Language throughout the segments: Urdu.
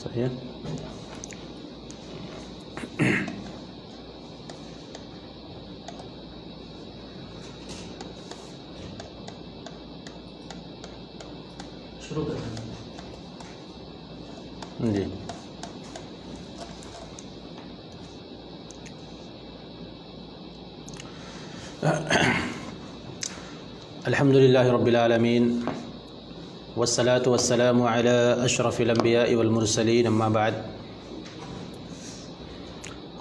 صحیح ہے. شروع کریں جی. الحمد للہ رب العالمین والصلاة والسلام علی اشرف الانبیاء والمرسلین اما بعد.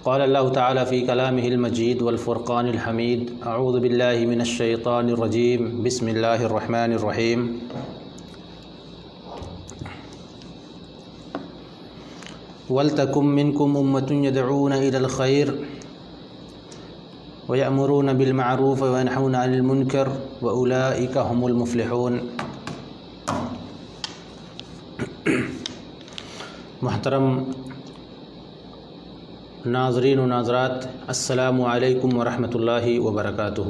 قال اللہ تعالی فی کلامہ المجید والفرقان الحمید. اعوذ باللہ من الشیطان الرجیم. بسم اللہ الرحمن الرحیم. وَلْتَكُمْ مِنْكُمْ أُمَّةٌ يَدْعُونَ إِلَى الْخَيْرِ وَيَأْمُرُونَ بِالْمَعْرُوفِ وَيَنْهَوْنَ عَنِ الْمُنْكَرِ وَأُولَئِكَ هُمُ الْمُفْلِحُونَ. محترم ناظرین و ناظرات، السلام علیکم ورحمۃ اللہ وبرکاتہ.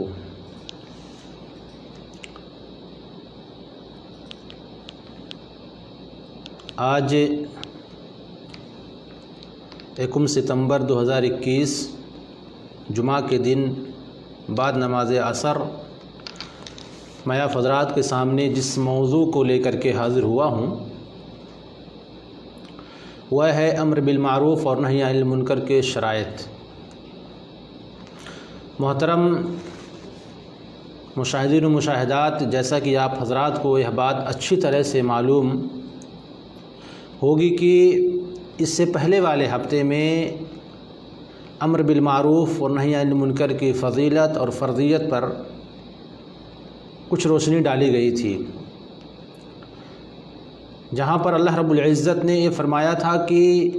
آج 1 ستمبر 2021 جمعہ کے دن بعد نماز عصر میں آپ حضرات کے سامنے جس موضوع کو لے کر کے حاضر ہوا ہوں وہ ہے امر بالمعروف اور نہی عن المنکر کے شرائط. محترم مشاہدین و مشاہدات، جیسا کہ آپ حضرات کو یہ بات اچھی طرح سے معلوم ہوگی کہ اس سے پہلے والے ہفتے میں امر بالمعروف اور نہی عن المنکر کی فضیلت اور فرضیت پر کچھ روشنی ڈالی گئی تھی، جہاں پر اللہ رب العزت نے یہ فرمایا تھا کہ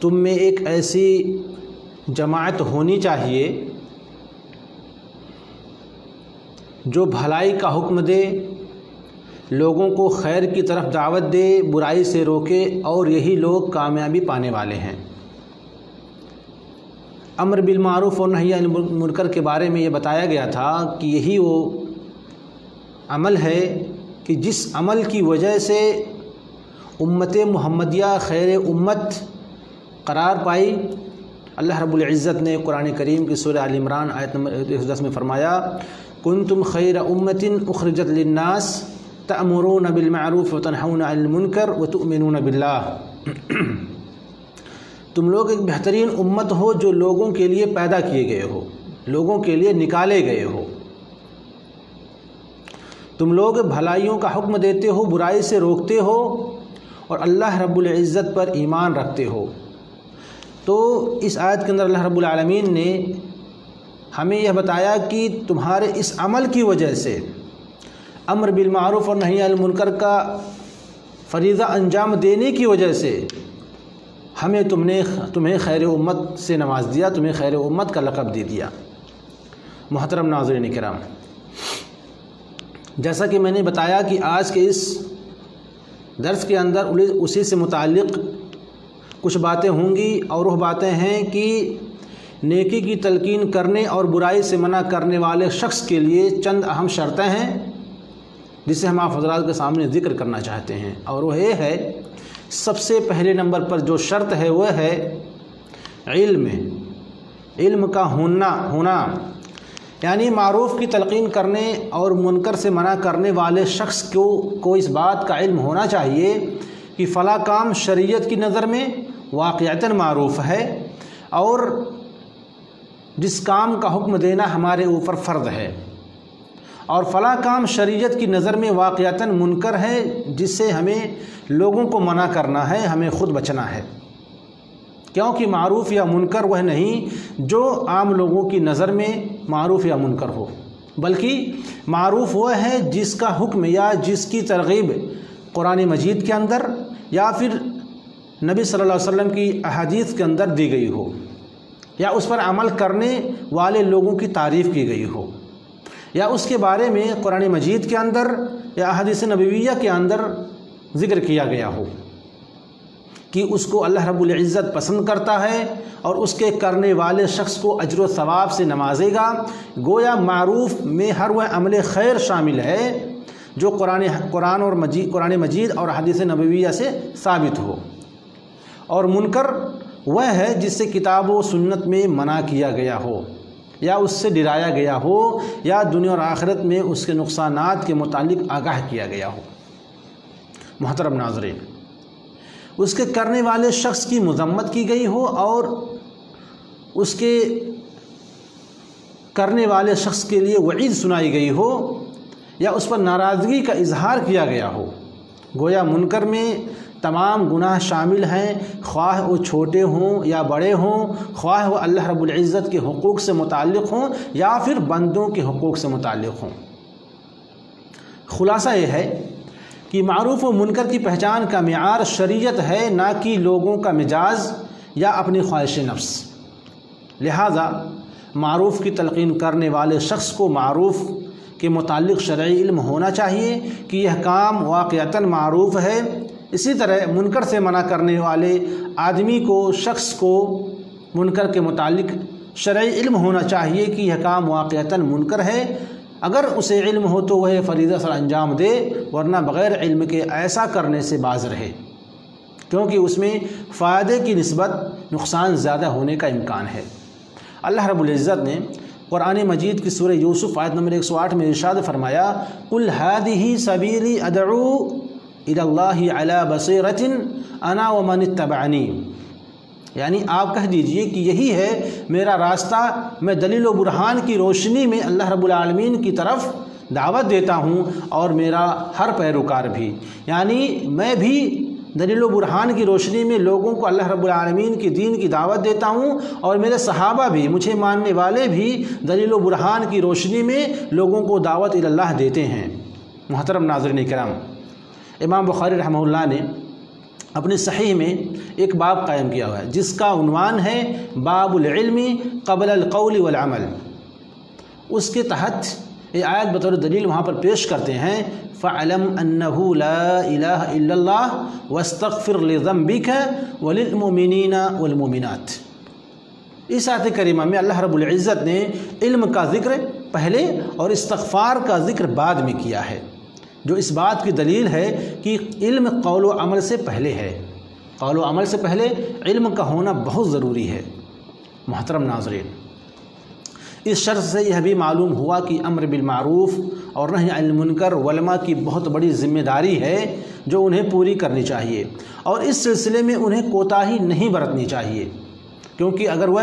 تم میں ایک ایسی جماعت ہونی چاہیے جو بھلائی کا حکم دے، لوگوں کو خیر کی طرف دعوت دے، برائی سے روکے، اور یہی لوگ کامیابی پانے والے ہیں. امر بالمعروف اور نہی عن المنکر کے بارے میں یہ بتایا گیا تھا کہ یہی وہ عمل ہے کہ جس عمل کی وجہ سے امت محمدیہ خیر امت قرار پائی. اللہ رب العزت نے قرآن کریم کی سورہ آل عمران آیت نمبر 110 میں فرمایا کنتم خیر امت اخرجت للناس تأمرون بالمعروف وتنہون عن المنکر وتؤمنون باللہ. تم لوگ ایک بہترین امت ہو جو لوگوں کے لیے پیدا کیے گئے ہو، لوگوں کے لیے نکالے گئے ہو. تم لوگ بھلائیوں کا حکم دیتے ہو، برائی سے روکتے ہو، اور اللہ رب العزت پر ایمان رکھتے ہو. تو اس آیت کے اندر اللہ رب العالمین نے ہمیں یہ بتایا کہ تمہارے اس عمل کی وجہ سے، امر بالمعروف اور نہی عن المنکر کا فریضہ انجام دینے کی وجہ سے ہمیں تمہیں خیر امت سے نواز دیا، تمہیں خیر امت کا لقب دے دیا. محترم ناظرین کرام، جیسا کہ میں نے بتایا کہ آج کے اس درس کے اندر اسی سے متعلق کچھ باتیں ہوں گی، اور وہ باتیں ہیں کہ نیکی کی تلقین کرنے اور برائی سے منع کرنے والے شخص کے لیے چند اہم شرطیں ہیں جسے ہم آپ حضرات کے سامنے ذکر کرنا چاہتے ہیں. اور وہ یہ ہے، سب سے پہلے نمبر پر جو شرط ہے وہ ہے علم کا ہونا، یعنی معروف کی تلقین کرنے اور منکر سے منع کرنے والے شخص کو اس بات کا علم ہونا چاہیے کہ فلاں کام شریعت کی نظر میں واقعتاً معروف ہے، اور جس کام کا حکم دینا ہمارے اوپر فرض ہے، اور فلاں کام شریعت کی نظر میں واقعتاً منکر ہے جس سے ہمیں لوگوں کو منع کرنا ہے، ہمیں خود بچنا ہے. کیونکہ معروف یا منکر وہ نہیں جو عام لوگوں کی نظر میں معروف یا منکر ہو، بلکہ معروف وہ ہے جس کا حکم یا جس کی ترغیب قرآن مجید کے اندر یا پھر نبی صلی اللہ علیہ وسلم کی احادیث کے اندر دی گئی ہو، یا اس پر عمل کرنے والے لوگوں کی تعریف کی گئی ہو، یا اس کے بارے میں قرآن مجید کے اندر یا احادیث نبویہ کے اندر ذکر کیا گیا ہو کہ اس کو اللہ رب العزت پسند کرتا ہے اور اس کے کرنے والے شخص کو اجر و ثواب سے نوازے گا. گویا معروف میں ہر وہ عمل خیر شامل ہے جو قرآن مجید اور حدیث نبویہ سے ثابت ہو، اور منکر وہ ہے جس سے کتاب و سنت میں منع کیا گیا ہو یا اس سے ڈرایا گیا ہو یا دنیا اور آخرت میں اس کے نقصانات کے متعلق آگاہ کیا گیا ہو۔ محترم ناظرین، اس کے کرنے والے شخص کی مذمت کی گئی ہو اور اس کے کرنے والے شخص کے لیے وعید سنائی گئی ہو یا اس پر ناراضگی کا اظہار کیا گیا ہو۔ گویا منکر میں تمام گناہ شامل ہیں، خواہ وہ چھوٹے ہوں یا بڑے ہوں، خواہ وہ اللہ رب العزت کے حقوق سے متعلق ہوں یا پھر بندوں کے حقوق سے متعلق ہوں۔ خلاصہ یہ ہے کہ معروف و منکر کی پہچان کا معیار شریعت ہے، نہ کہ لوگوں کا مزاج یا اپنی خواہش نفس۔ لہذا معروف کی تلقین کرنے والے شخص کو معروف کے متعلق شرعی علم ہونا چاہیے کہ یہ کام واقعتاً معروف ہے۔ اسی طرح منکر سے منع کرنے والے آدمی کو، شخص کو منکر کے متعلق شرعی علم ہونا چاہیے کہ یہ کام واقعتاً منکر ہے۔ اگر اسے علم ہو تو وہ فریضہ سر انجام دے، ورنہ بغیر علم کے ایسا کرنے سے باز رہے، کیونکہ اس میں فائدے کی نسبت نقصان زیادہ ہونے کا امکان ہے۔ اللہ رب العزت نے قرآن مجید کی سورہ یوسف آیت نمبر 108 میں ارشاد فرمایا، قُلْ هَذِهِ سَبِيلِي أَدْعُو إِلَى اللَّهِ عَلَى بَصِيرَةٍ أَنَا وَمَنِ اتَّبَعَنِي، یعنی آپ کہہ دیجئے کہ یہی ہے میرا راستہ، میں دلیل و برہان کی روشنی میں اللہ رب العالمین کی طرف دعوت دیتا ہوں اور میرا ہر پیروکار بھی، یعنی میں بھی دلیل و برہان کی روشنی میں لوگوں کو اللہ رب العالمین کی دین کی دعوت دیتا ہوں، اور میرے صحابہ بھی، مجھے ماننے والے بھی دلیل و برہان کی روشنی میں لوگوں کو دعوت اللہ دیتے ہیں۔ محترم ناظرین کرام، امام بخاری رحمہ اللہ نے اپنی صحیح میں ایک باب قائم کیا ہوا ہے جس کا عنوان ہے باب العلم قبل القول والعمل۔ اس کے تحت یہ آیت بطور دلیل وہاں پر پیش کرتے ہیں، فَعْلَمْ أَنَّهُ لَا إِلَهَ إِلَّا اللَّهُ وَاسْتَغْفِرْ لِذَنْبِكَ وَلِلْمُؤْمِنِينَ وَالْمُؤْمِنَاتِ۔ اس آیت کریمہ میں اللہ رب العزت نے علم کا ذکر پہلے اور استغفار کا ذکر بعد میں کیا ہے، جو اس بات کی دلیل ہے کہ علم قول و عمل سے پہلے ہے، قول و عمل سے پہلے علم کا ہونا بہت ضروری ہے۔ محترم ناظرین، اس شرط سے یہ بھی معلوم ہوا کہ امر بالمعروف اور نہی عن المنکر علماء کی بہت بڑی ذمہ داری ہے جو انہیں پوری کرنی چاہیے، اور اس سلسلے میں انہیں کوتاہی نہیں برتنی چاہیے، کیونکہ اگر وہ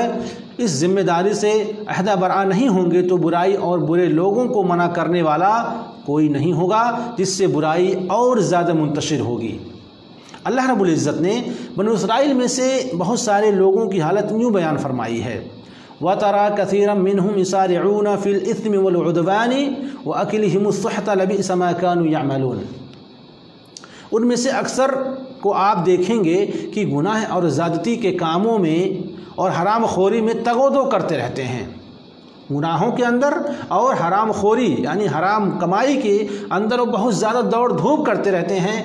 اس ذمہ داری سے عہدہ برآں نہیں ہوں گے تو برائی اور برے لوگوں کو منع کرنے والا کوئی نہیں ہوگا، جس سے برائی اور زیادہ منتشر ہوگی۔ اللہ رب العزت نے بنو اسرائیل میں سے بہت سارے لوگوں کی حالت یوں بیان فرمائی ہے، وَتَرَى كَثِيرًا مِّنْهُمْ يُسَارِعُونَ فِي الْإِثْمِ وَالْعُدْوَانِ وَأَكْلِهِمُ السُّحْتَ لَبِئْسَ مَا كَانُوا يَعْمَلُونَ۔ ان میں سے اکثر کو آپ دیکھیں گے کہ گناہ اور زیادتی کے کاموں میں اور حرام خوری میں تگ و دو کرتے رہتے ہیں، گناہوں کے اندر اور حرام خوری یعنی حرام کمائی کے اندر وہ بہت زیادہ دوڑ دھوپ کرتے رہتے ہیں۔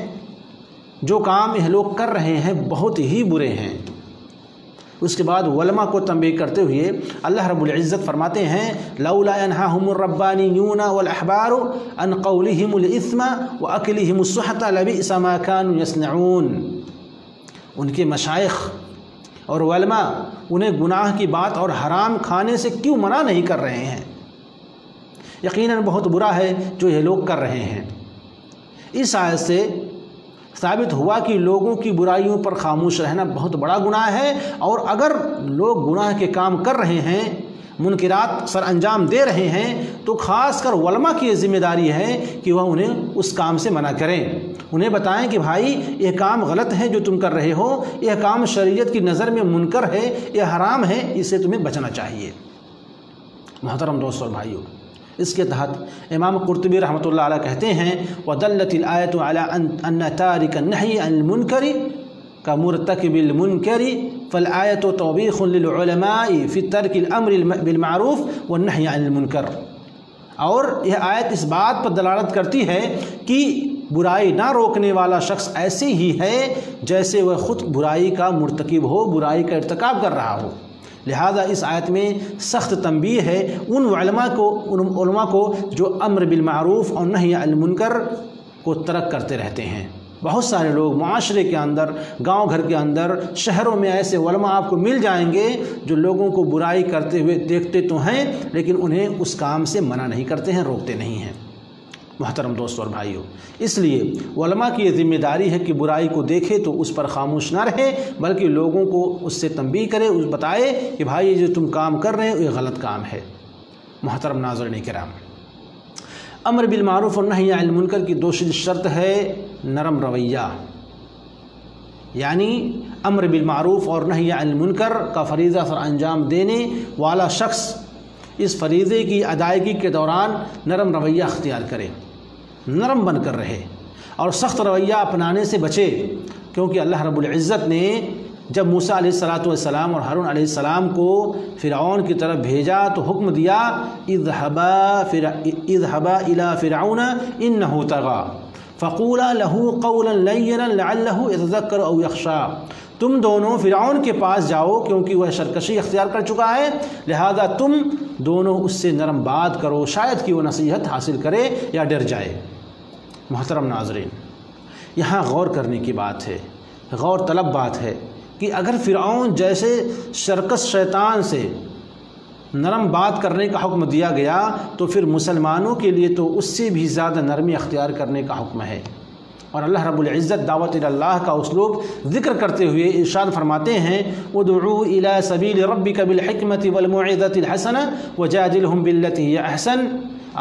جو کام یہ لوگ کر رہے ہیں بہت ہی برے ہیں۔ اس کے بعد علماء کو تنبیہ کرتے ہوئے اللہ رب العزت فرماتے ہیں، لولا ينهاهم الربانيون والاحبار عن قولهم الاثم واكلهم السحت لبئس ما كانوا يصنعون۔ ان کے مشائخ اور علماء انہیں گناہ کی بات اور حرام کھانے سے کیوں منع نہیں کر رہے ہیں؟ یقیناً بہت برا ہے جو یہ لوگ کر رہے ہیں۔ اس آیت سے ثابت ہوا کہ لوگوں کی برائیوں پر خاموش رہنا بہت بڑا گناہ ہے، اور اگر لوگ گناہ کے کام کر رہے ہیں، منکرات سر انجام دے رہے ہیں، تو خاص کر علماء کی یہ ذمہ داری ہے کہ وہ انہیں اس کام سے منع کریں، انہیں بتائیں کہ بھائی یہ کام غلط ہے جو تم کر رہے ہو، یہ کام شریعت کی نظر میں منکر ہے، یہ حرام ہے، اس سے تمہیں بچنا چاہیے۔ محترم دوستو اور بھائیو، اس کے تحت امام قرطبی رحمۃ اللہ علیہ کہتے ہیں، وَدَلَّتِ الْآيَةُ عَلَىٰ أَنَّ تَارِكَ النَّهْيِ عَنِ الْمُنكَرِ كَمُرْتَكِبِ الْمُنكَرِ فَالْآيَةُ تَوْبِيخٌ لِلْعُلَمَاءِ فِي تَرْكِ الْأَمْرِ بِالْمَعْرُوفِ وَالنَّهْيِ عَنِ الْمُنكَرِ۔ اور یہ آیت اس بات پر دلالت کرتی ہے کہ برائی نہ روکنے والا شخص ایسے ہی ہے جیسے وہ خود برائی کا مرتکب ہو، برائی کا ارتکاب کر رہا ہو، لہذا اس آیت میں سخت تنبیہ ہے ان علماء کو جو امر بالمعروف اور نہی عن المنکر کو ترک کرتے رہتے ہیں۔ بہت سارے لوگ معاشرے کے اندر، گاؤں گھر کے اندر، شہروں میں ایسے علماء آپ کو مل جائیں گے جو لوگوں کو برائی کرتے ہوئے دیکھتے تو ہیں لیکن انہیں اس کام سے منع نہیں کرتے ہیں، روکتے نہیں ہیں۔ محترم دوستوں اور بھائیوں، اس لیے علماء کی یہ ذمہ داری ہے کہ برائی کو دیکھے تو اس پر خاموش نہ رہے بلکہ لوگوں کو اس سے تنبیہ کرے، اس بتائے کہ بھائی یہ جو تم کام کر رہے ہو یہ غلط کام ہے۔ محترم ناظرین کرام، امر بالمعروف اور نہی عن المنکر کی دوسری شرط ہے نرم رویہ، یعنی امر بالمعروف اور نہی عن المنکر کا فریضہ سر انجام دینے والا شخص اس فریضے کی ادائیگی کے دوران نرم رویہ اختیار کرے، نرم بن کر رہے اور سخت رویہ اپنانے سے بچے، کیونکہ اللہ رب العزت نے جب موسیٰ علیہ السلام اور ہارون علیہ السلام کو فرعون کی طرف بھیجا تو حکم دیا اذهبا الى فرعون انه طغى فقولا له قولا لینا لعله يتذکر او یخشی، تم دونوں فرعون کے پاس جاؤ کیونکہ وہ سرکشی اختیار کر چکا ہے، لہذا تم دونوں اس سے نرم بات کرو، شاید کہ وہ نصیحت حاصل کرے یا ڈر جائے۔ محترم ناظرین، یہاں غور کرنے کی بات ہے، غور طلب بات ہے کہ اگر فرعون جیسے سرکش شیطان سے نرم بات کرنے کا حکم دیا گیا تو پھر مسلمانوں کے لیے تو اس سے بھی زیادہ نرمی اختیار کرنے کا حکم ہے۔ اور اللہ رب العزت دعوت اللہ کا اسلوب ذکر کرتے ہوئے ارشاد فرماتے ہیں ادعو الی سبیل ربک بالحکمت والموعظۃ الحسنہ وجادلہم باللتی ہی احسن،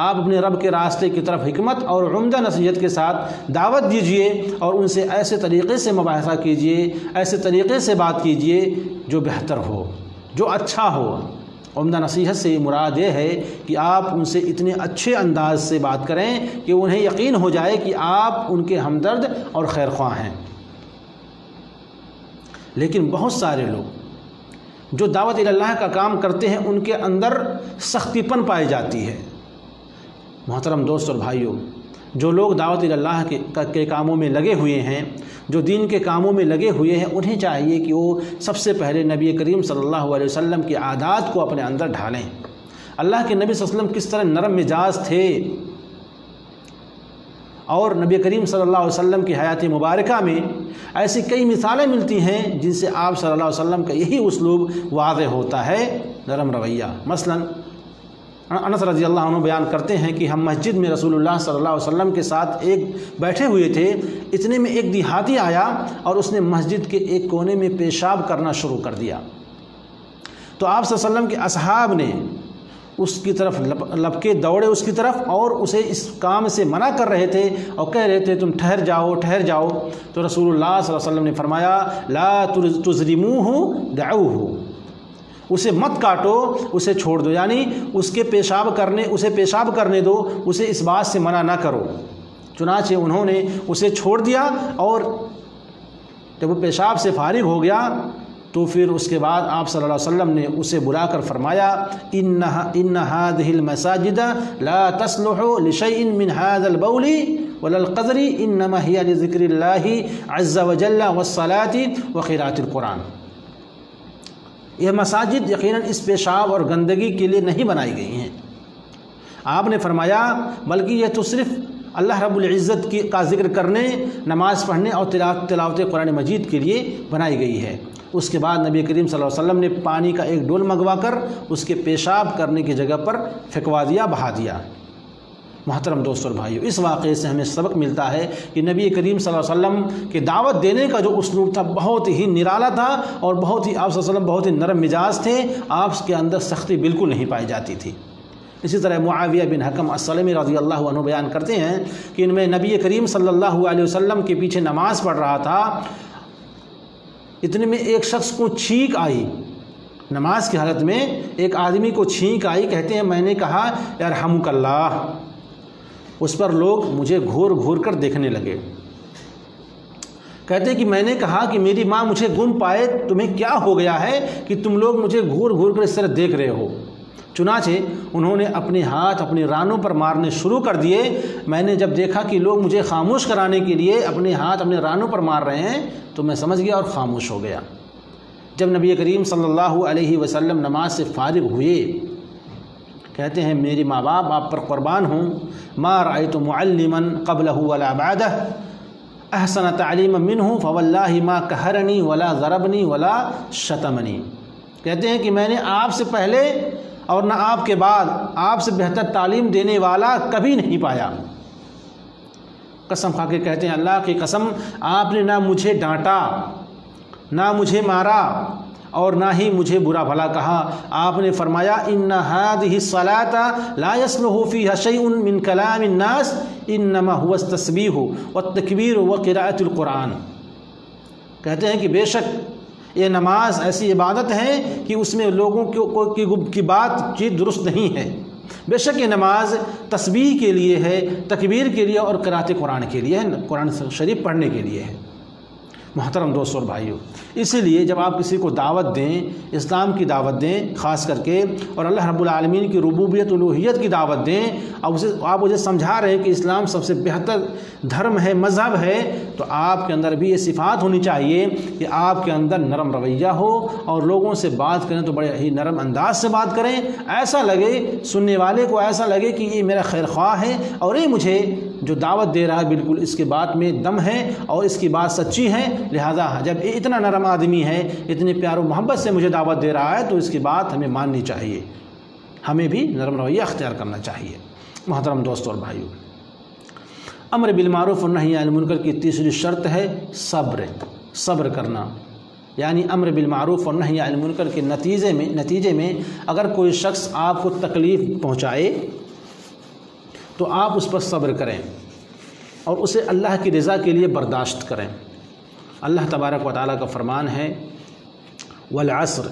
آپ اپنے رب کے راستے کی طرف حکمت اور عمدہ نصیحت کے ساتھ دعوت دیجئے اور ان سے ایسے طریقے سے مباحثہ کیجئے، ایسے طریقے سے بات کیجئے جو بہتر ہو، جو اچھا ہو۔ عمدہ نصیحت سے مراد یہ ہے کہ آپ ان سے اتنے اچھے انداز سے بات کریں کہ انہیں یقین ہو جائے کہ آپ ان کے ہمدرد اور خیر خواہ ہیں۔ لیکن بہت سارے لوگ جو دعوت اللہ کا کام کرتے ہیں ان کے اندر سختی پن پائی جاتی ہے۔ محترم دوست اور بھائیوں، جو لوگ دعوت اللہ کے کاموں میں لگے ہوئے ہیں، جو دین کے کاموں میں لگے ہوئے ہیں، انہیں چاہیے کہ وہ سب سے پہلے نبی کریم صلی اللہ علیہ وسلم کی عادات کو اپنے اندر ڈھالیں۔ اللہ کے نبی صلی اللہ علیہ وسلم کس طرح نرم مزاج تھے، اور نبی کریم صلی اللہ علیہ وسلم کی حیات مبارکہ میں ایسی کئی مثالیں ملتی ہیں جن سے آپ صلی اللہ علیہ وسلم کا یہی اسلوب واضح ہوتا ہے، نرم رویہ۔ مثلا انس رضی اللہ عنہ بیان کرتے ہیں کہ ہم مسجد میں رسول اللہ صلی اللہ علیہ وسلم کے ساتھ بیٹھے ہوئے تھے، اتنے میں ایک دیہاتی آیا اور اس نے مسجد کے ایک کونے میں پیشاب کرنا شروع کر دیا، تو آپ صلی اللہ علیہ وسلم کے اصحاب نے اس کی طرف لپکے دوڑے اس کی طرف اور اسے اس کام سے منع کر رہے تھے اور کہہ رہے تھے تم ٹھہر جاؤ ٹھہر جاؤ، تو رسول اللہ صلی اللہ علیہ وسلم نے فرمایا لا تظلموہ دعوہ، اسے مت کاٹو، اسے چھوڑ دو، یعنی اسے پیشاب کرنے دو، اسے اس بات سے منع نہ کرو۔ چنانچہ انہوں نے اسے چھوڑ دیا اور جب وہ پیشاب سے فارغ ہو گیا تو پھر اس کے بعد آپ صلی اللہ علیہ وسلم نے اسے بلا کر فرمایا ان هذه المساجد لا تصلح لشيء من هذا البول ولا القذر انما هي لذكر الله عز وجل والصلاة وقراءة القرآن، یہ مساجد یقیناً اس پیشاب اور گندگی کے لیے نہیں بنائی گئی ہیں۔ آپ نے فرمایا بلکہ یہ تو صرف اللہ رب العزت کا ذکر کرنے، نماز پڑھنے اور تلاوت قرآن مجید کے لیے بنائی گئی ہے۔ اس کے بعد نبی کریم صلی اللہ علیہ وسلم نے پانی کا ایک ڈول منگوا کر اس کے پیشاب کرنے کی جگہ پر پھینکوا دیا، بہا دیا۔ محترم دوستوں اور بھائیوں، اس واقعے سے ہمیں سبق ملتا ہے کہ نبی کریم صلی اللہ علیہ وسلم کے دعوت دینے کا جو اسلوب تھا بہت ہی نرالا تھا اور آپ صلی اللہ علیہ وسلم بہت ہی نرم مزاج تھے، آپ کے اندر سختی بالکل نہیں پائی جاتی تھی۔ اسی طرح معاویہ بن حکم السلمی رضی اللہ عنہ بیان کرتے ہیں کہ ان میں نبی کریم صلی اللہ علیہ وسلم کے پیچھے نماز پڑھ رہا تھا، اتنے میں ایک شخص کو چھینک آئی، نماز کی حالت میں ایک آدمی کو چھینک آئی، کہتے ہیں میں نے کہا یرحمک اللہ، اس پر لوگ مجھے گھور گھور کر دیکھنے لگے، کہتے ہیں کہ میں نے کہا کہ میری ماں مجھے گم پائے، تمہیں کیا ہو گیا ہے کہ تم لوگ مجھے گھور گھور کر اس طرح دیکھ رہے ہو؟ چنانچہ انہوں نے اپنے ہاتھ اپنی رانوں پر مارنے شروع کر دیے۔ میں نے جب دیکھا کہ لوگ مجھے خاموش کرانے کے لیے اپنے ہاتھ اپنے رانوں پر مار رہے ہیں تو میں سمجھ گیا اور خاموش ہو گیا۔ جب نبی کریم صلی اللہ علیہ وسلم نماز سے فارغ ہوئے کہتے ہیں میری ماں باپ آپ پر قربان ہوں، ما رأیت معلما قبلہ ولا بعدہ احسن تعلیما منہ فواللہ ما قہرنی ولا ضربنی ولا شتمنی۔ کہتے ہیں کہ میں نے آپ سے پہلے اور نہ آپ کے بعد آپ سے بہتر تعلیم دینے والا کبھی نہیں پایا۔ قسم کھا کے کہتے ہیں اللہ کی قسم آپ نے نہ مجھے ڈانٹا، نہ مجھے مارا اور نہ ہی مجھے برا بھلا کہا۔ آپ نے فرمایا ان هذه الصلاة لا يصلح فيها شيء من كلام الناس انما هو التسبيح والتكبير وقراءة القرآن۔ کہتے ہیں کہ بے شک یہ نماز ایسی عبادت ہے کہ اس میں لوگوں کی بات چیت درست نہیں ہے۔ بے شک یہ نماز تسبیح کے لیے ہے، تکبیر کے لیے اور قرأت قرآن کے لیے ہے، قرآن شریف پڑھنے کے لیے ہے۔ محترم دوستوں اور بھائیوں، اسی لیے جب آپ کسی کو دعوت دیں، اسلام کی دعوت دیں خاص کر کے، اور اللہ رب العالمین کی ربوبیت الوہیت کی دعوت دیں، آپ اسے سمجھا رہے ہیں کہ اسلام سب سے بہتر دھرم ہے، مذہب ہے، تو آپ کے اندر بھی یہ صفات ہونی چاہیے کہ آپ کے اندر نرم رویہ ہو اور لوگوں سے بات کریں تو بڑے ہی نرم انداز سے بات کریں، ایسا لگے سننے والے کو ایسا لگے کہ یہ میرا خیر خواہ ہے اور یہ مجھے جو دعوت دے رہا ہے بالکل اس کے بات میں دم ہے اور اس کی بات سچی ہے، لہذا جب اتنا نرم آدمی ہے، اتنے پیار و محبت سے مجھے دعوت دے رہا ہے تو اس کی بات ہمیں ماننی چاہیے، ہمیں بھی نرم رویہ اختیار کرنا چاہیے۔ محترم دوستوں اور بھائیوں، امر بالمعروف اور نہی عن المنکر کی تیسری شرط ہے صبر کرنا، یعنی امر بالمعروف اور نہی عن المنکر کے نتیجے میں اگر کوئی شخص آپ کو تکلیف پہنچائے تو آپ اس پر صبر کریں اور اسے اللہ کی رضا کے لیے برداشت کریں۔ اللہ تبارک و تعالیٰ کا فرمان ہے والعصر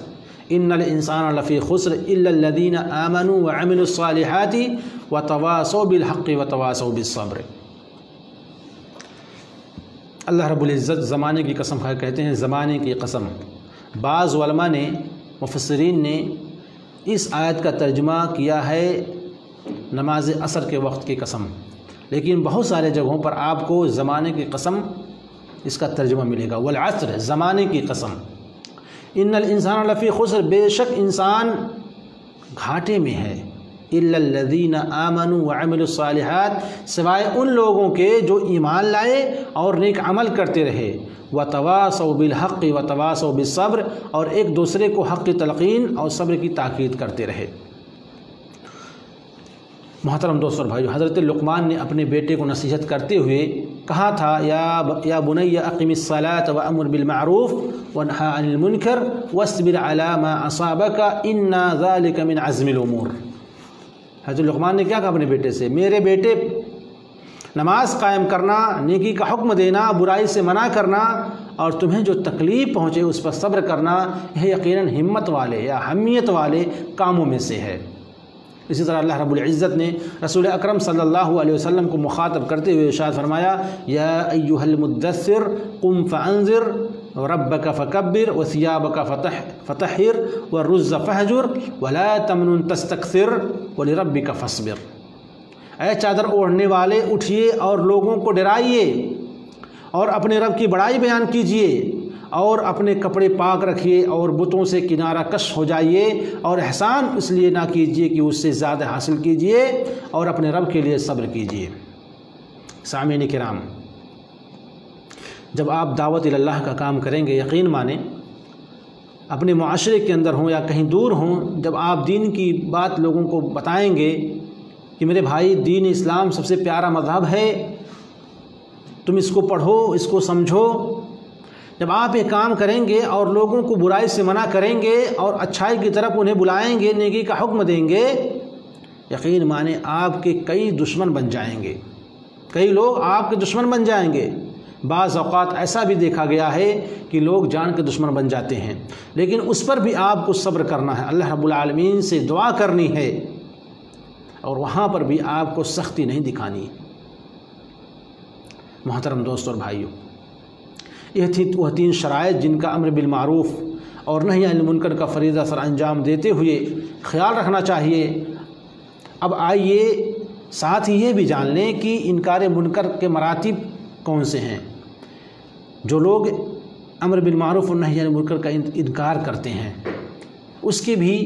ان الانسان لفی خسر الا الذین آمنوا وعملوا الصالحات وتواصوا بالحق وتواصوا بالصبر۔ اللہ رب العزت زمانے کی قسم کھا کہتے ہیں زمانے کی قسم۔ بعض علماء نے مفسرین نے اس آیت کا ترجمہ کیا ہے نماز عصر کے وقت کی قسم، لیکن بہت سارے جگہوں پر آپ کو زمانے کی قسم اس کا ترجمہ ملے گا، والعصر زمانے کی قسم، ان الانسان لفی خسر بے شک انسان گھاٹے میں ہے، الا الذین آمنوا وعملوا الصالحات سوائے ان لوگوں کے جو ایمان لائے اور نیک عمل کرتے رہے، وتواصوا بالحق وتواصوا بالصبر اور ایک دوسرے کو حق کی تلقین اور صبر کی تاکید کرتے رہے۔ محترم دوستوں اور بھائیو، حضرت لقمان نے اپنے بیٹے کو نصیحت کرتے ہوئے کہا تھا یا بنی اقم الصلاۃ وامر بالمعروف وانہا عن المنکر واصبر علی ما اصابک ان ذلک من عزم الامور۔ حضرت لقمان نے کیا کہا اپنے بیٹے سے، میرے بیٹے نماز قائم کرنا، نیکی کا حکم دینا، برائی سے منع کرنا اور تمہیں جو تکلیف پہنچے اس پر صبر کرنا، یہ یقیناً ہمت والے یا حمیت والے کاموں میں سے ہے۔ اسی طرح اللہ رب العزت نے رسول اکرم صلی اللہ علیہ وسلم کو مخاطب کرتے ہوئے ارشاد فرمایا یا ایھا المدثر قم فانذر ربک فکبر وثیابک فطہر والرز فہجر ولا تمنن تستکثر ولربک فاصبر۔ اے چادر اوڑھنے والے اٹھیے اور لوگوں کو ڈرائیے اور اپنے رب کی بڑائی بیان کیجیے اور اپنے کپڑے پاک رکھیے اور بتوں سے کنارہ کش ہو جائیے اور احسان اس لیے نہ کیجیے کہ اس سے زیادہ حاصل کیجیے اور اپنے رب کے لیے صبر کیجیے۔ سامعین کرام، جب آپ دعوت اللہ کا کام کریں گے یقین مانیں، اپنے معاشرے کے اندر ہوں یا کہیں دور ہوں، جب آپ دین کی بات لوگوں کو بتائیں گے کہ میرے بھائی دین اسلام سب سے پیارا مذہب ہے، تم اس کو پڑھو، اس کو سمجھو، جب آپ یہ کام کریں گے اور لوگوں کو برائی سے منع کریں گے اور اچھائی کی طرف انہیں بلائیں گے، نیکی کا حکم دیں گے، یقین مانیں آپ کے کئی دشمن بن جائیں گے، کئی لوگ آپ کے دشمن بن جائیں گے۔ بعض اوقات ایسا بھی دیکھا گیا ہے کہ لوگ جان کے دشمن بن جاتے ہیں، لیکن اس پر بھی آپ کو صبر کرنا ہے، اللہ رب العالمین سے دعا کرنی ہے اور وہاں پر بھی آپ کو سختی نہیں دکھانی۔ محترم دوستوں اور بھائیوں، یہ تھی وہ تین شرائط جن کا امر بالمعروف اور نہی عن المنکر کا فریضہ سر انجام دیتے ہوئے خیال رکھنا چاہیے۔ اب آئیے ساتھ ہی یہ بھی جان لیں کہ انکار منکر کے مراتب کون سے ہیں۔ جو لوگ امر بالمعروف و نہی عن المنکر کا انکار کرتے ہیں، اس کی بھی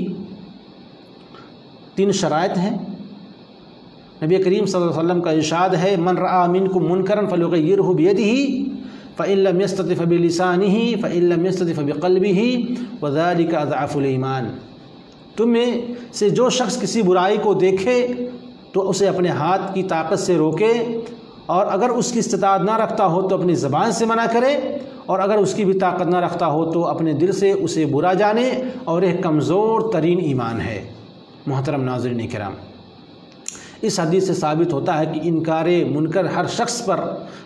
3 شرائط ہیں۔ نبی کریم صلی اللہ علیہ وسلم کا ارشاد ہے من رأى منکم منکرا فلیغیرہ بیدہ فإن لم يستطع فبلسانہ فإن لم يستطع فبقلبہ وذلک اضعف الایمان۔ تم میں سے جو شخص کسی برائی کو دیکھے تو اسے اپنے ہاتھ کی طاقت سے روکے، اور اگر اس کی استطاعت نہ رکھتا ہو تو اپنی زبان سے منع کرے، اور اگر اس کی بھی طاقت نہ رکھتا ہو تو اپنے دل سے اسے برا جانے، اور ایک کمزور ترین ایمان ہے۔ محترم ناظرین کرام، اس حدیث سے ثابت ہوتا ہے کہ انکار منکر ہر شخص پر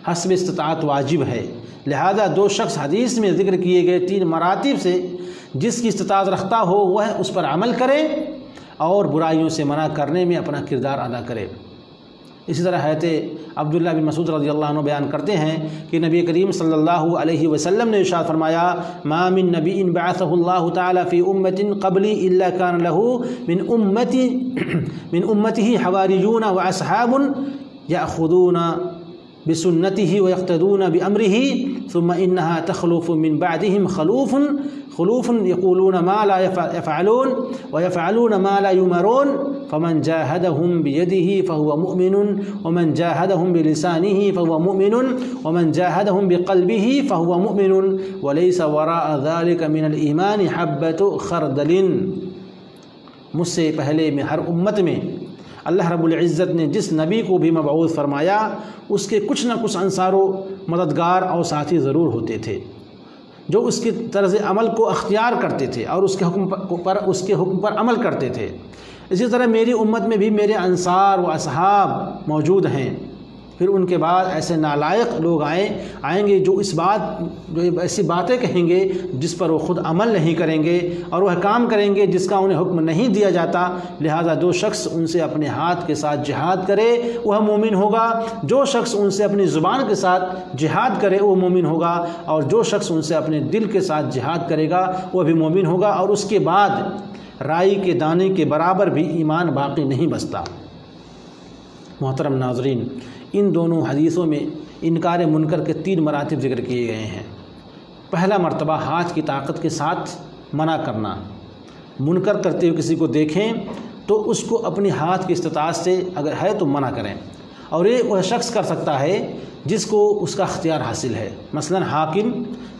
حسب استطاعت واجب ہے، لہذا 2 شخص حدیث میں ذکر کیے گئے 3 مراتب سے جس کی استطاعت رکھتا ہو وہ اس پر عمل کرے اور برائیوں سے منع کرنے میں اپنا کردار ادا کرے۔ اسی طرح حضرت عبداللہ بن مسعود رضی اللہ عنہ بیان کرتے ہیں کہ نبی کریم صلی اللہ علیہ وسلم نے ارشاد فرمایا ما من نبی بعثہ اللہ تعالی فی امت قبلی الا کان له من امته حواریون واصحاب یاخذون بسنته ويقتدون بأمره ثم إنها تخلف من بعدهم خلوف يقولون ما لا يفعلون ويفعلون ما لا يؤمرون فمن جاهدهم بيده فهو مؤمن ومن جاهدهم بلسانه فهو مؤمن ومن جاهدهم بقلبه فهو مؤمن وليس وراء ذلك من الإيمان حبة خردل۔ مجھ سے پہلے میں ہر امت میں اللہ رب العزت نے جس نبی کو بھی مبعوث فرمایا اس کے کچھ نہ کچھ انصار و مددگار اور ساتھی ضرور ہوتے تھے جو اس کی طرز عمل کو اختیار کرتے تھے اور اس کے حکم پر عمل کرتے تھے۔ اسی طرح میری امت میں بھی میرے انصار و اصحاب موجود ہیں، پھر ان کے بعد ایسے نالائق لوگ آئیں گے جو ایسی باتیں کہیں گے جس پر وہ خود عمل نہیں کریں گے، اور وہ کام کریں گے جس کا انہیں حکم نہیں دیا جاتا، لہذا جو شخص ان سے اپنے ہاتھ کے ساتھ جہاد کرے وہ مومن ہوگا، جو شخص ان سے اپنی زبان کے ساتھ جہاد کرے وہ مومن ہوگا، اور جو شخص ان سے اپنے دل کے ساتھ جہاد کرے گا وہ بھی مومن ہوگا، اور اس کے بعد رائی کے دانے کے برابر بھی ایمان باقی نہیں بچتا۔ محترم ناظرین، ان دونوں حدیثوں میں انکار منکر کے 3 مراتب ذکر کیے گئے ہیں۔ پہلا مرتبہ ہاتھ کی طاقت کے ساتھ منع کرنا، منکر کرتے ہوئے کسی کو دیکھیں تو اس کو اپنی ہاتھ کی استطاعت سے اگر ہے تو منع کریں، اور یہ وہ شخص کر سکتا ہے جس کو اس کا اختیار حاصل ہے، مثلا حاکم،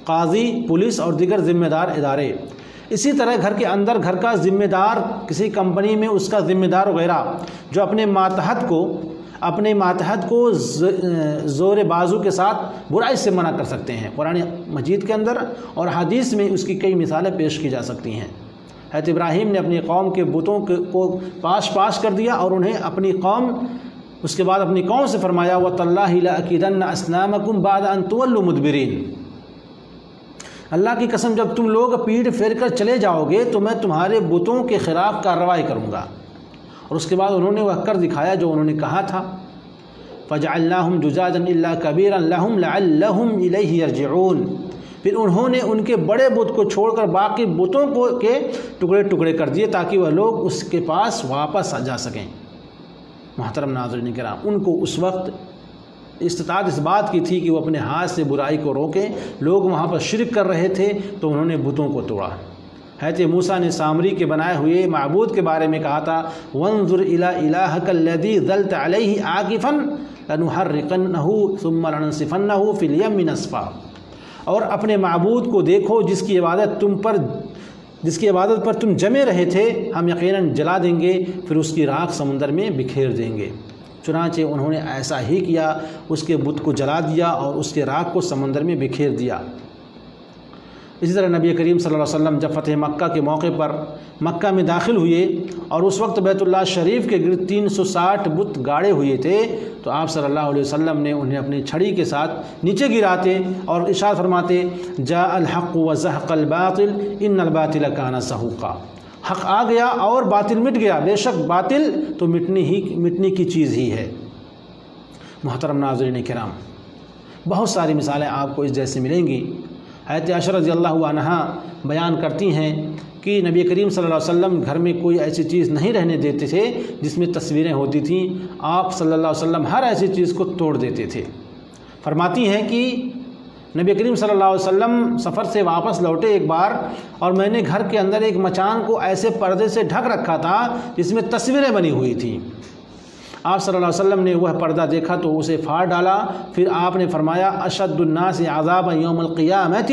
قاضی، پولیس اور دیگر ذمہ دار ادارے۔ اسی طرح گھر کے اندر گھر کا ذمہ دار، کسی کمپنی میں اس کا ذمہ دار وغیرہ جو اپنے ماتحت کو زور بازو کے ساتھ برائی سے منع کر سکتے ہیں۔ قرآن مجید کے اندر اور حدیث میں اس کی کئی مثالیں پیش کی جا سکتی ہیں۔ حضرت ابراہیم نے اپنی قوم کے بتوں کو پاش کر دیا، اور انہیں اس کے بعد اپنی قوم سے فرمایا وَتَاللَّهِ لَأَكِيدَنَّ أَصْنَامَكُمْ بَعْدَ أَن تُوَلُّوا مُدْبِرِينَ، اللہ کی قسم جب تم لوگ پیٹھ پھیر کر چلے جاؤ گے تو میں تمہارے بتوں کے خلاف کارروائی کروں گا۔ اور اس کے بعد انہوں نے وہ کر دکھایا جو انہوں نے کہا تھا فَجَعَلْنَاهُمْ جُزَاجًا إِلَّا كَبِيرًا لَهُمْ لَعَلَّهُمْ إِلَيْهِ يَرْجِعُونَ، پھر انہوں نے ان کے بڑے بت کو چھوڑ کر باقی بتوں کے ٹکڑے ٹکڑے کر دیے تاکہ وہ لوگ اس کے پاس واپس جا سکیں۔ محترم ناظرین کرام، ان کو اس وقت استطاعت اس بات کی تھی کہ وہ اپنے ہاتھ سے برائی کو روکیں، لوگ وہاں پر شرک کر رہے تھے تو انہوں نے بتوں کو توڑا۔ حضرت موسیٰ نے سامری کے بنائے ہوئے معبود کے بارے میں کہا تھا وانظر الی الہک الذی ظلت علیہ عاکفا لنحرقنہ ثم لننسفنہ فی الیم نسفا، اور اپنے معبود کو دیکھو جس کی عبادت پر تم جمے رہے تھے، ہم یقیناً جلا دیں گے، پھر اس کی راکھ سمندر میں بکھیر دیں گے۔ چنانچہ انہوں نے ایسا ہی کیا، اس کے بت کو جلا دیا اور اس کے راکھ کو سمندر میں بکھیر دیا۔ اسی طرح نبی کریم صلی اللہ علیہ وسلم جب فتح مکہ کے موقع پر مکہ میں داخل ہوئے اور اس وقت بیت اللہ شریف کے گرد 360 بت گاڑے ہوئے تھے، تو آپ صلی اللہ علیہ وسلم نے انہیں اپنی چھڑی کے ساتھ نیچے گراتے اور ارشاد فرماتے جاء الحق وزهق الباطل ان الباطل کان زہوقا، حق آ گیا اور باطل مٹ گیا، بے شک باطل تو مٹنے کی چیز ہی ہے۔ محترم ناظرین کرام، بہت ساری مثالیں آپ کو اس جیسے ملیں گی۔ حضرت عائشہ رضی اللہ عنہا بیان کرتی ہیں کہ نبی کریم صلی اللہ علیہ وسلم گھر میں کوئی ایسی چیز نہیں رہنے دیتے تھے جس میں تصویریں ہوتی تھیں، آپ صلی اللہ علیہ وسلم ہر ایسی چیز کو توڑ دیتے تھے۔ فرماتی ہیں کہ نبی کریم صلی اللہ علیہ وسلم سفر سے واپس لوٹے ایک بار، اور میں نے گھر کے اندر ایک مچان کو ایسے پردے سے ڈھک رکھا تھا جس میں تصویریں بنی ہوئی تھیں۔ آپ صلی اللہ علیہ وسلم نے وہ پردہ دیکھا تو اسے پھاڑ ڈالا۔ پھر آپ نے فرمایا اشد الناس عذابا یوم القیامت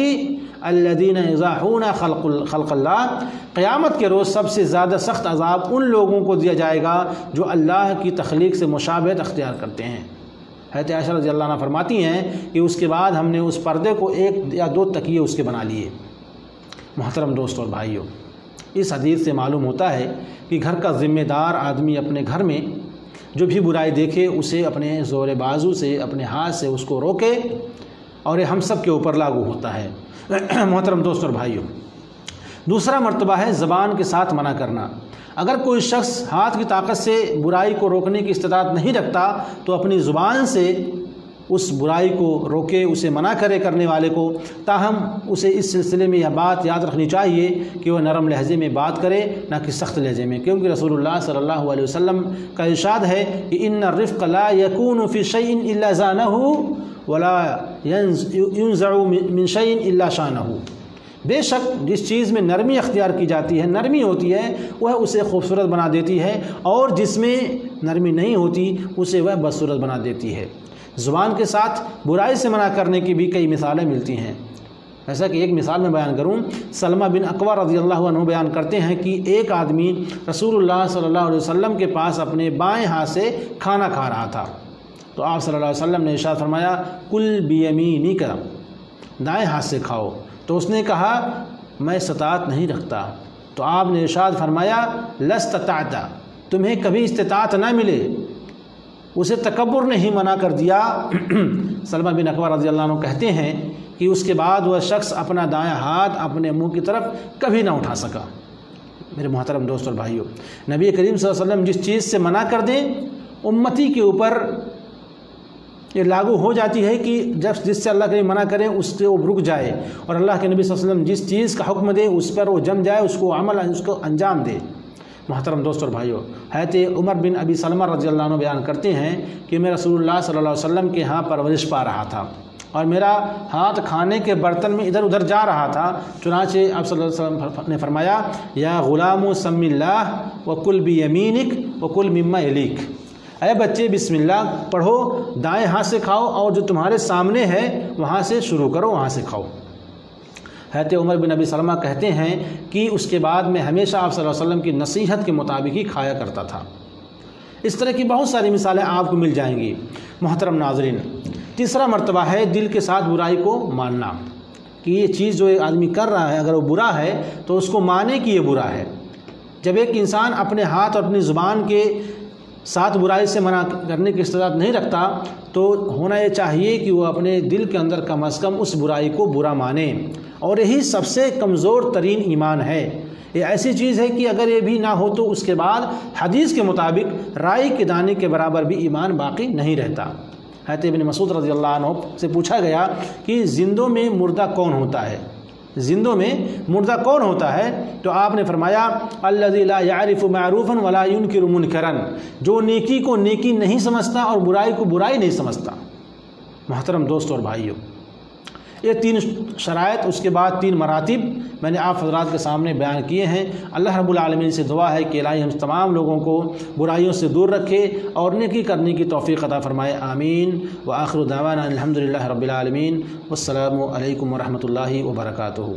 الذین یزاحون خلق اللہ، قیامت کے روز سب سے زیادہ سخت عذاب ان لوگوں کو دیا جائے گا جو اللہ کی تخلیق سے مشابہت اختیار کرتے ہیں۔ حضرت عائشہ رضی اللہ عنہ فرماتی ہیں کہ اس کے بعد ہم نے اس پردے کو 1 یا 2 تکیے اس کے بنا لیے۔ محترم دوستوں اور بھائیوں، اس حدیث سے معلوم ہوتا ہے کہ گھر کا ذمہ دار آدمی اپنے گھر میں جو بھی برائی دیکھے اسے اپنے زور بازو سے، اپنے ہاتھ سے اس کو روکے، اور یہ ہم سب کے اوپر لاگو ہوتا ہے۔ محترم دوستوں اور بھائیوں، دوسرا مرتبہ ہے زبان کے ساتھ منع کرنا۔ اگر کوئی شخص ہاتھ کی طاقت سے برائی کو روکنے کی استطاعت نہیں رکھتا تو اپنی زبان سے اس برائی کو روکے، اسے منع کرے کرنے والے کو۔ تاہم اسے اس سلسلے میں یہ بات یاد رکھنی چاہیے کہ وہ نرم لہجے میں بات کرے، نہ کہ سخت لہجے میں، کیونکہ رسول اللہ صلی اللہ علیہ وسلم کا ارشاد ہے کہ ان الرفق لا يكون في شيء الا زانه ولا ينزع من شيء الا شانه۔ بے شک جس چیز میں نرمی اختیار کی جاتی ہے، نرمی ہوتی ہے، وہ اسے خوبصورت بنا دیتی ہے، اور جس میں نرمی نہیں ہوتی اسے وہ بدصورت بنا دیتی ہے۔ زبان کے ساتھ برائی سے منع کرنے کی بھی کئی مثالیں ملتی ہیں۔ ایسا کہ ایک مثال میں بیان کروں، سلمہ بن اکوع رضی اللہ عنہ بیان کرتے ہیں کہ ایک آدمی رسول اللہ صلی اللہ علیہ وسلم کے پاس اپنے بائیں ہاتھ سے کھانا کھا رہا تھا، تو آپ صلی اللہ علیہ وسلم نے ارشاد فرمایا کل بیمینک، دائیں ہاتھ سے کھاؤ۔ تو اس نے کہا میں استطاعت نہیں رکھتا، تو آپ نے ارشاد فرمایا لستطعت، تمہیں کبھی استطاعت نہ ملے۔ اسے تکبر نے ہی منع کر دیا۔ سلمہ بن اکوع رضی اللہ عنہ کہتے ہیں کہ اس کے بعد وہ شخص اپنا دایاں ہاتھ اپنے منہ کی طرف کبھی نہ اٹھا سکا۔ میرے محترم دوست اور بھائیوں، نبی کریم صلی اللہ علیہ وسلم جس چیز سے منع کر دیں امتی کے اوپر یہ لاگو ہو جاتی ہے کہ جس سے اللہ کریم منع کرے اس سے وہ رک جائے، اور اللہ کے نبی صلی اللہ علیہ وسلم جس چیز کا حکم دے اس پر وہ جم جائے، اس کو عمل، اس کو انجام دے۔ محترم دوست اور بھائیوں، حضرت عمر بن ابی سلمہ رضی اللہ عنہ بیان کرتے ہیں کہ میں رسول اللہ صلی اللہ علیہ وسلم کے ہاں پرورش پا رہا تھا، اور میرا ہاتھ کھانے کے برتن میں ادھر ادھر جا رہا تھا، چنانچہ آپ صلی اللہ علیہ وسلم نے فرمایا یا غلام سم اللہ وکل بیمینک وکل مما یلیک، اے بچے بسم اللہ پڑھو، دائیں ہاتھ سے کھاؤ، اور جو تمہارے سامنے ہے وہاں سے شروع کرو، وہاں سے کھاؤ۔ حضرت عمر بن ابی سلمہ کہتے ہیں کہ اس کے بعد میں ہمیشہ آپ صلی اللہ علیہ وسلم کی نصیحت کے مطابق ہی کھایا کرتا تھا۔ اس طرح کی بہت ساری مثالیں آپ کو مل جائیں گی۔ محترم ناظرین، تیسرا مرتبہ ہے دل کے ساتھ برائی کو ماننا، کہ یہ چیز جو ایک آدمی کر رہا ہے اگر وہ برا ہے تو اس کو مانے کہ یہ برا ہے۔ جب ایک انسان اپنے ہاتھ اور اپنی زبان کے ساتھ برائی سے منع کرنے کی استطاعت نہیں رکھتا تو ہونا یہ چاہیے کہ وہ اپنے دل کے اندر کم از کم اس برائی کو برا مانے، اور یہی سب سے کمزور ترین ایمان ہے۔ یہ ایسی چیز ہے کہ اگر یہ بھی نہ ہو تو اس کے بعد حدیث کے مطابق رائی کے دانے کے برابر بھی ایمان باقی نہیں رہتا۔ حضرت ابن مسعود رضی اللہ عنہ سے پوچھا گیا کہ زندوں میں مردہ کون ہوتا ہے، زندوں میں مردہ کون ہوتا ہے؟ تو آپ نے فرمایا الذی لا یعرف معروفا ولا ینکر منکرا، جو نیکی کو نیکی نہیں سمجھتا اور برائی کو برائی نہیں سمجھتا۔ محترم دوستوں اور بھائیوں، یہ 3 شرائط، اس کے بعد 3 مراتب میں نے آپ حضرات کے سامنے بیان کیے ہیں۔ اللہ رب العالمین سے دعا ہے کہ الہی ہم تمام لوگوں کو برائیوں سے دور رکھے اور نیکی کرنے کی توفیق عطا فرمائے، آمین۔ وآخر دعوانا الحمدللہ رب العالمین، والسلام علیکم ورحمۃ اللہ وبرکاتہ۔